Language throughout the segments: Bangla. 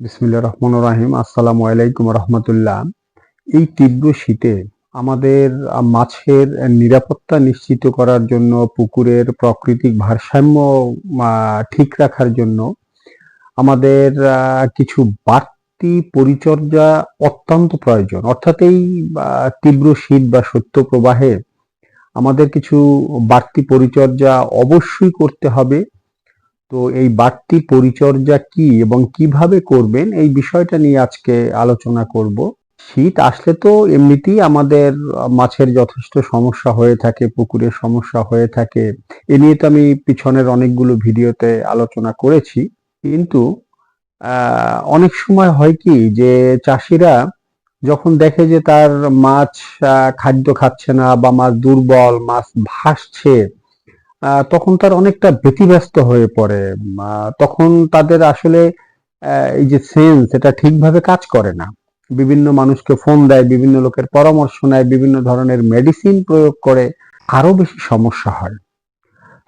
বিসমিল্লাহির রহমানির রহিম। আসসালামু আলাইকুম রহমতুল্লাহ। এই তীব্র শীতে আমাদের মাছের নিরাপত্তা নিশ্চিত করার জন্য, পুকুরের প্রাকৃতিক ভারসাম্য ঠিক রাখার জন্য আমাদের কিছু বাড়তি পরিচর্যা অত্যন্ত প্রয়োজন। অর্থাৎ এই তীব্র শীত বা শৈত্য প্রবাহে আমাদের কিছু বাড়তি পরিচর্যা অবশ্যই করতে হবে। তো এই বাড়তি পরিচর্যা কি এবং কিভাবে করবেন, এই বিষয়টা নিয়ে আজকে আলোচনা করব। শীত আসলে তো এমনিতেই আমাদের মাছের যথেষ্ট সমস্যা হয়ে থাকে, পুকুরের সমস্যা হয়ে থাকে। এ নিয়ে তো আমি পিছনের অনেকগুলো ভিডিওতে আলোচনা করেছি। কিন্তু অনেক সময় হয় কি যে চাষিরা যখন দেখে যে তার মাছ খাদ্য খাচ্ছে না বা মাছ দুর্বল, মাছ ভাসছে, তখন তার অনেকটা ব্যতিব্যস্ত হয়ে পড়ে। তখন তাদের আসলে এই যে সেন্স, এটা ঠিকভাবে কাজ করে না। বিভিন্ন মানুষকে ফোন দেয়, বিভিন্ন লোকের পরামর্শ নেয়, বিভিন্ন ধরনের মেডিসিন প্রয়োগ করে, আরো বেশি সমস্যা হয়।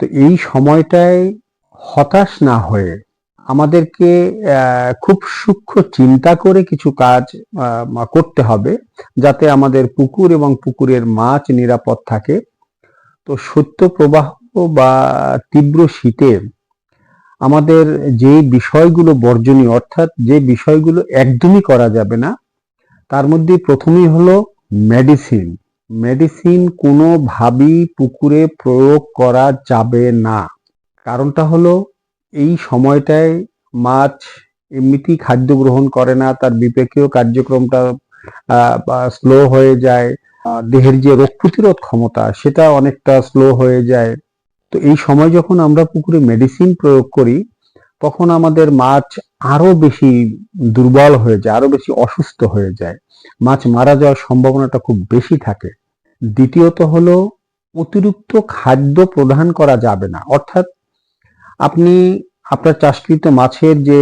তো এই সময়টায় হতাশ না হয়ে আমাদেরকে খুব সূক্ষ্ম চিন্তা করে কিছু কাজ করতে হবে, যাতে আমাদের পুকুর এবং পুকুরের মাছ নিরাপদ থাকে। তো শৈত্য প্রবাহ বা তীব্র শীতে আমাদের যে বিষয়গুলো বর্জনীয়, অর্থাৎ যে বিষয়গুলো একদমই করা যাবে না, তার মধ্যে প্রথমেই হলো মেডিসিন। মেডিসিন কোনোভাবেই পুকুরে প্রয়োগ করা যাবে না। কারণটা হলো, এই সময়টায় মাছ এমনিতেই খাদ্য গ্রহণ করে না, তার বিপাকীয় কার্যক্রমটা স্লো হয়ে যায়। দেহের যে রোগ প্রতিরোধ ক্ষমতা, সেটা অনেকটা স্লো হয়ে যায়। তো এই সময় যখন আমরা পুকুরে মেডিসিন প্রয়োগ করি, তখন আমাদের মাছ আরো বেশি দুর্বল হয়ে যায়, আরো বেশি অসুস্থ হয়ে যায়, মাছ মারা যাওয়ার সম্ভাবনাটা খুব বেশি থাকে। দ্বিতীয়ত হলো, অতিরিক্ত খাদ্য প্রদান করা যাবে না। অর্থাৎ আপনি আপনার চাষকৃত মাছের যে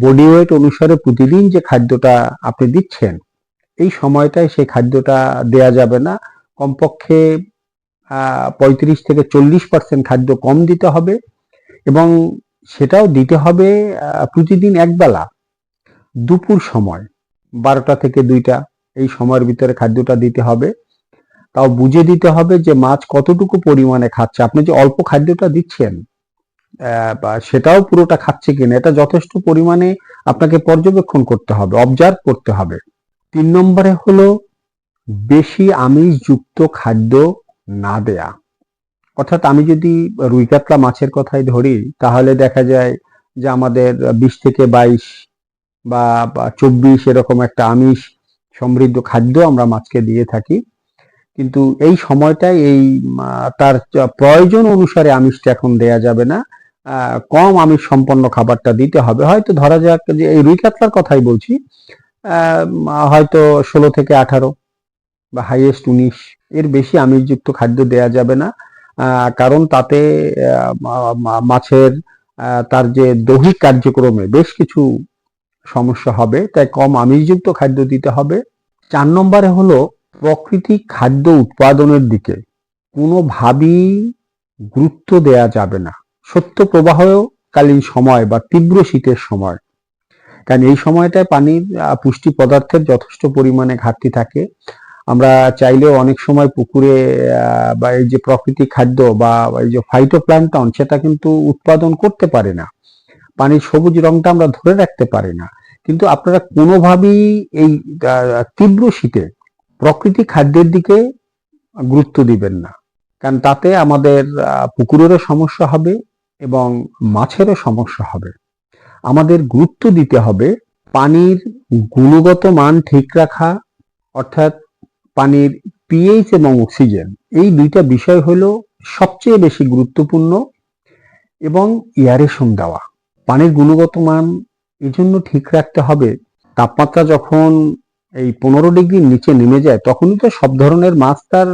বডি ওয়েট অনুসারে প্রতিদিন যে খাদ্যটা আপনি দিচ্ছেন, এই সময়টায় সেই খাদ্যটা দেয়া যাবে না। কমপক্ষে 35 থেকে 40% খাদ্য কম দিতে হবে, এবং সেটাও দিতে হবে প্রতিদিন একবেলা, দুপুর সময় 12টা থেকে 2টা, এই সময়ের ভিতরে খাদ্যটা দিতে হবে। তাও বুঝে দিতে হবে যে মাছ কতটুকু পরিমাণে খাচ্ছে। আপনি যে অল্প খাদ্যটা দিচ্ছেন, বা সেটাও পুরোটা খাচ্ছে কিনা, এটা যথেষ্ট পরিমাণে আপনাকে পর্যবেক্ষণ করতে হবে, অবজার্ভ করতে হবে। 3 নম্বরে হলো, বেশি আমিষযুক্ত খাদ্য না দেয়া। অর্থাৎ আমি যদি রুই কাতলা মাছের কথাই ধরি, তাহলে দেখা যায় যে আমাদের 20 থেকে 22 বা 24 এরকম একটা আমিষ সমৃদ্ধ খাদ্য আমরা মাছকে দিয়ে থাকি। কিন্তু এই সময়টায় তার প্রয়োজন অনুসারে আমিষটা এখন দেয়া যাবে না। কম আমিষ সম্পন্ন খাবারটা দিতে হবে। হয়তো ধরা যাক যে এই রুই কাতলার কথাই বলছি, হয়তো 16 থেকে 18 বা হাইয়েস্ট 19, এর বেশি আমিষযুক্ত খাদ্য দেয়া যাবে না। কারণ তাতে মাছের তার যে দৈহিক কার্যক্রমে বেশ কিছু সমস্যা হবে, তাই কম আমিষযুক্ত খাদ্য দিতে হবে। 4 নম্বরে হলো, প্রাকৃতিক খাদ্য উৎপাদনের দিকে কোনোভাবেই গুরুত্ব দেয়া যাবে না শৈত্য প্রবাহকালীন সময় বা তীব্র শীতের সময়। কারণ এই সময়টায় পানির পুষ্টি পদার্থের যথেষ্ট পরিমাণে ঘাটতি থাকে। আমরা চাইলেও অনেক সময় পুকুরে বা এই যে প্রাকৃতিক খাদ্য বা এই যে ফাইটোপ্ল্যাঙ্কটন, সেটা কিন্তু উৎপাদন করতে পারে না। পানির সবুজ রংটা আমরা ধরে রাখতে পারি না। কিন্তু আপনারা কোনোভাবেই এই তীব্র শীতে প্রাকৃতিক খাদ্যের দিকে গুরুত্ব দিবেন না। কারণ তাতে আমাদের পুকুরেরও সমস্যা হবে এবং মাছেরও সমস্যা হবে। আমাদের গুরুত্ব দিতে হবে পানির গুণগত মান ঠিক রাখা, অর্থাৎ পানির পিএইচ এবং অক্সিজেন, এই দুইটা বিষয় হলো সবচেয়ে বেশি গুরুত্বপূর্ণ। এবং এয়ারেশন দেওয়া, পানির গুণগত মান এই জন্য ঠিক রাখতে হবে, তাপমাত্রা যখন এই 15 ডিগ্রির নিচে নেমে যায়, তখনই তো সব ধরনের মাছ তার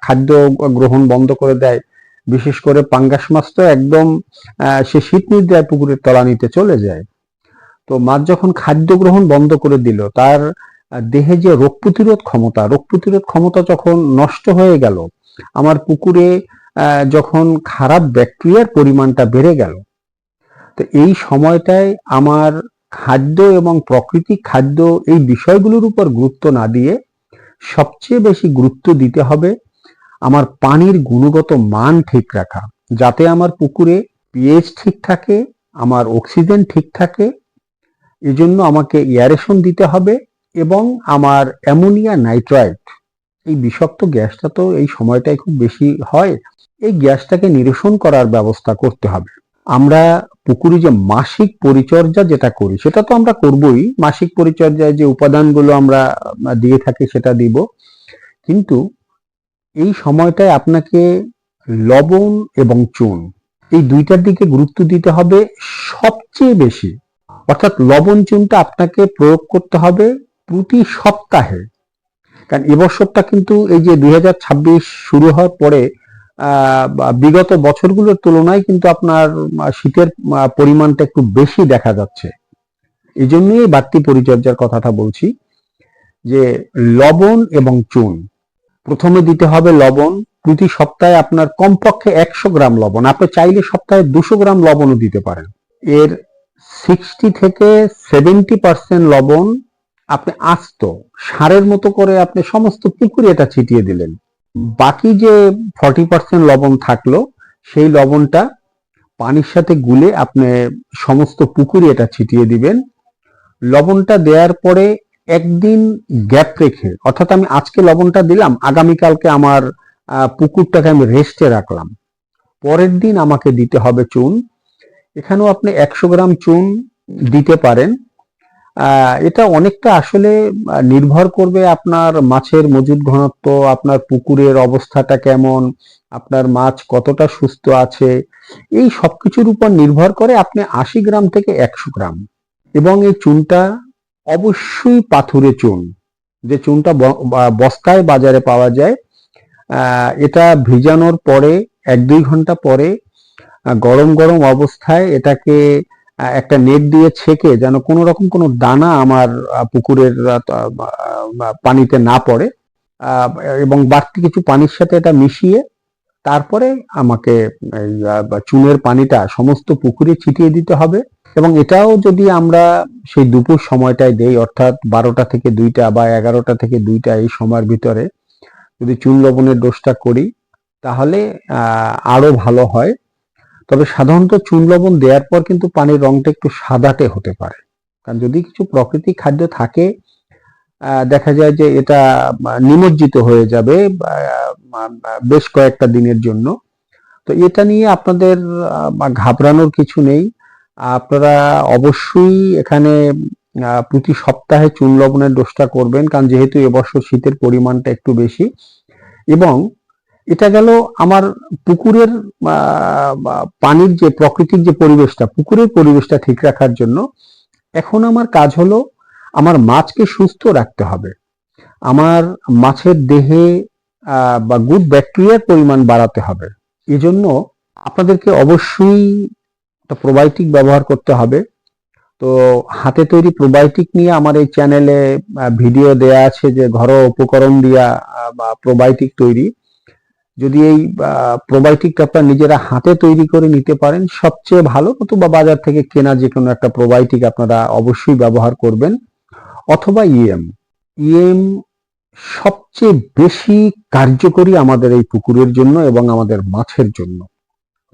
খাদ্য গ্রহণ বন্ধ করে দেয়। বিশেষ করে পাঙ্গাস মাছ তো একদম সে শীত নিদ্রায় পুকুরের তলানিতে চলে যায়। তো মাছ যখন খাদ্য গ্রহণ বন্ধ করে দিল, তার দেহে যে রোগ প্রতিরোধ ক্ষমতা যখন নষ্ট হয়ে গেল, আমার পুকুরে যখন খারাপ ব্যাকটেরিয়ার পরিমাণটা বেড়ে গেল, তো এই সময়টায় আমার খাদ্য এবং প্রাকৃতিক খাদ্য এই বিষয়গুলোর উপর গুরুত্ব না দিয়ে সবচেয়ে বেশি গুরুত্ব দিতে হবে আমার পানির গুণগত মান ঠিক রাখা, যাতে আমার পুকুরে পিএইচ ঠিক থাকে, আমার অক্সিজেন ঠিক থাকে। এজন্য আমাকে এয়ারেশন দিতে হবে এবং আমার অ্যামোনিয়া নাইট্রাইট, এই বিষাক্ত গ্যাসটা তো এই সময়টায় খুব বেশি হয়, এই গ্যাসটাকে নিরসন করার ব্যবস্থা করতে হবে। আমরা পুকুরে যে মাসিক পরিচর্যা যেটা করি সেটা তো আমরা করবই, মাসিক পরিচর্যায় যে উপাদানগুলো আমরা দিয়ে থাকি সেটা দিব, কিন্তু এই সময়টায় আপনাকে লবণ এবং চুন এই দুইটার দিকে গুরুত্ব দিতে হবে সবচেয়ে বেশি। অর্থাৎ লবণ চুনটা আপনাকে প্রয়োগ করতে হবে প্রতি সপ্তাহে, কারণ এবছরটা কিন্তু এই যে 2026 শুরু হওয়ার পরে বিগত বছরগুলোর তুলনায় কিন্তু আপনার শীতের পরিমাণটা একটু বেশি দেখা যাচ্ছে। এই জন্যই বাড়তি পরিচর্যার কথাটা বলছি, যে লবণ এবং চুন প্রথমে দিতে হবে। লবণ প্রতি সপ্তাহে আপনার কমপক্ষে 100 গ্রাম লবণ, আপনি চাইলে সপ্তাহে 200 গ্রাম লবণও দিতে পারেন। এর 60 থেকে 70% লবণ আপনি আস্ত সারের মতো করে আপনি সমস্ত পুকুরে এটা ছিটিয়ে দিলেন। বাকি যে 40% লবণ থাকলো সেই লবণটা পানির সাথে গুলে আপনি সমস্ত পুকুরে এটা ছিটিয়ে দিবেন। লবণটা দেওয়ার পরে একদিন গ্যাপ রেখে, অর্থাৎ আমি আজকে লবণটা দিলাম, আগামীকালকে আমার পুকুরটাকে আমি রেস্টে রাখলাম, পরের দিন আমাকে দিতে হবে চুন। এখানেও আপনি 100 গ্রাম চুন দিতে পারেন। এটা অনেকটা আসলে নির্ভর করবে আপনার মাছের মজুদ ঘনত্ব, আপনার পুকুরের অবস্থাটা কেমন, আপনার মাছ কতটা সুস্থ আছে, এই সবকিছুর উপর নির্ভর করে আপনি 80 গ্রাম থেকে 100 গ্রাম। এবং এই চুনটা অবশ্যই পাথুরে চুন, যে চুনটা বস্তায় বাজারে পাওয়া যায়, এটা ভিজানোর পরে 1-2 ঘন্টা পরে গরম গরম অবস্থায় এটাকে একটা নেট দিয়ে ছেঁকে যেন কোনো রকম কোনো দানা আমার পুকুরের পানিতে না পড়ে, এবং বাড়তি কিছু পানির সাথে এটা মিশিয়ে তারপরে আমাকে চুনের পানিটা সমস্ত পুকুরে ছিটিয়ে দিতে হবে। এবং এটাও যদি আমরা সেই দুপুর সময়টায় দেই, অর্থাৎ 12টা থেকে 2টা বা 11টা থেকে 2টা এই সময়ের ভিতরে যদি চুন লবণের ডোজটা করি তাহলে আরো ভালো হয়। তবে সাধারণত চুন লবণ দেওয়ার পর কিন্তু পানির রংটা একটু সাদাটে হতে পারে, কারণ যদি কিছু প্রাকৃতিক খাদ্য থাকে দেখা যায় যে এটা নিমজ্জিত হয়ে যাবে বেশ কয়েকটা দিনের জন্য। তো এটা নিয়ে আপনাদের ঘাবড়ানোর কিছু নেই। আপনারা অবশ্যই এখানে প্রতি সপ্তাহে চুন লবণের ডোজটা করবেন, কারণ যেহেতু এবছর শীতের পরিমাণটা একটু বেশি। এবং এটা গেল আমার পুকুরের পানির যে প্রাকৃতিক যে পরিবেশটা, পুকুরের পরিবেশটা ঠিক রাখার জন্য। এখন আমার কাজ হলো আমার মাছকে সুস্থ রাখতে হবে, আমার মাছের দেহে বা গুড ব্যাকটেরিয়ার পরিমাণ বাড়াতে হবে। এজন্য আপনাদেরকে অবশ্যই একটা প্রোবায়োটিক ব্যবহার করতে হবে। তো হাতে তৈরি প্রোবায়োটিক নিয়ে আমার এই চ্যানেলে ভিডিও দেয়া আছে, যে ঘরোয়া উপকরণ দিয়া বা প্রোবায়োটিক তৈরি। যদি এই প্রোবায়োটিকটা আপনারা নিজেরা হাতে তৈরি করে নিতে পারেন সবচেয়ে ভালো, অথবা বাজার থেকে কেনা যে কোনো একটা প্রোবায়োটিক আপনারা অবশ্যই ব্যবহার করবেন, অথবা ইএম সবচেয়ে বেশি কার্যকরী আমাদের এই পুকুরের জন্য এবং আমাদের মাছের জন্য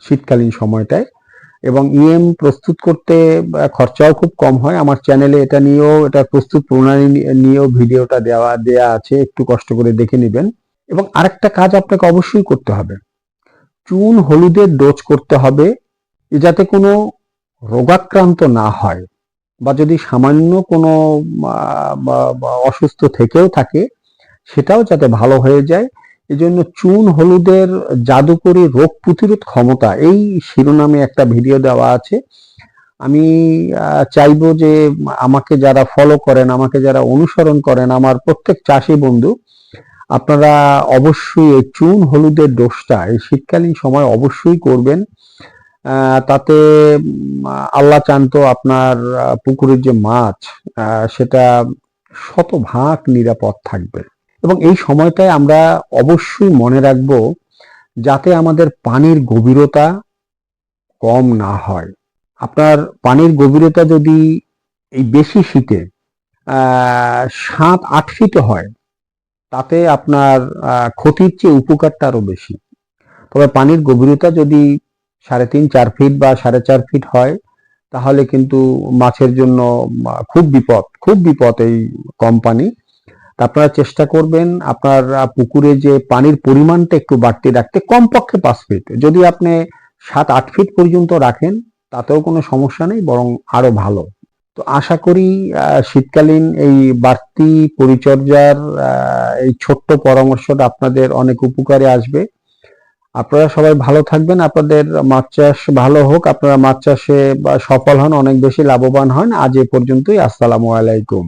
শীতকালীন সময়টায়। এবং ইএম প্রস্তুত করতে খরচাও খুব কম হয়। আমার চ্যানেলে এটা নিয়েও, এটা প্রস্তুত প্রণালী নিয়েও ভিডিওটা দেয়া আছে, একটু কষ্ট করে দেখে নেবেন। এবং আরেকটা কাজ আপনাকে অবশ্যই করতে হবে, চুন হলুদের ডোজ করতে হবে, যাতে কোনো রোগাক্রান্ত না হয়, বা যদি সামান্য কোনো অসুস্থ থেকেও থাকে সেটাও যাতে ভালো হয়ে যায়। এজন্য চুন হলুদের জাদুকরী রোগ প্রতিরোধ ক্ষমতা, এই শিরোনামে একটা ভিডিও দেওয়া আছে। আমি চাইবো যে আমাকে যারা ফলো করেন, আমাকে যারা অনুসরণ করেন, আমার প্রত্যেক চাষি বন্ধু, আপনারা অবশ্যই এই চুন হলুদের ডোজটা এই শীতকালীন সময় অবশ্যই করবেন। তাতে আল্লাহ চান তো আপনার পুকুরের যে মাছ সেটা শতভাগ নিরাপদ থাকবে। এবং এই সময়টায় আমরা অবশ্যই মনে রাখব যাতে আমাদের পানির গভীরতা কম না হয়। আপনার পানির গভীরতা যদি এই বেশি শীতে 7-8 ফিট হয়, তাতে আপনার ক্ষতির চেয়ে উপকারটা আরো বেশি। তবে পানির গভীরতা যদি 3.5-4 ফিট বা 4.5 ফিট হয়, তাহলে কিন্তু মাছের জন্য খুব বিপদ এই কম পানি। আপনারা চেষ্টা করবেন আপনার পুকুরে যে পানির পরিমাণটা একটু বাড়তি রাখতে, কমপক্ষে 5 ফিট। যদি আপনি 7-8 ফিট পর্যন্ত রাখেন তাতেও কোনো সমস্যা নেই, বরং আরো ভালো। তো আশা করি শীতকালীন এই বাড়তি পরিচর্যার এই ছোট্ট পরামর্শটা আপনাদের অনেক উপকারে আসবে। আপনারা সবাই ভালো থাকবেন, আপনাদের মাছ চাষ ভালো হোক, আপনারা মাছ চাষে সফল হন, অনেক বেশি লাভবান হন। আজ এ পর্যন্তই। আসসালামু আলাইকুম।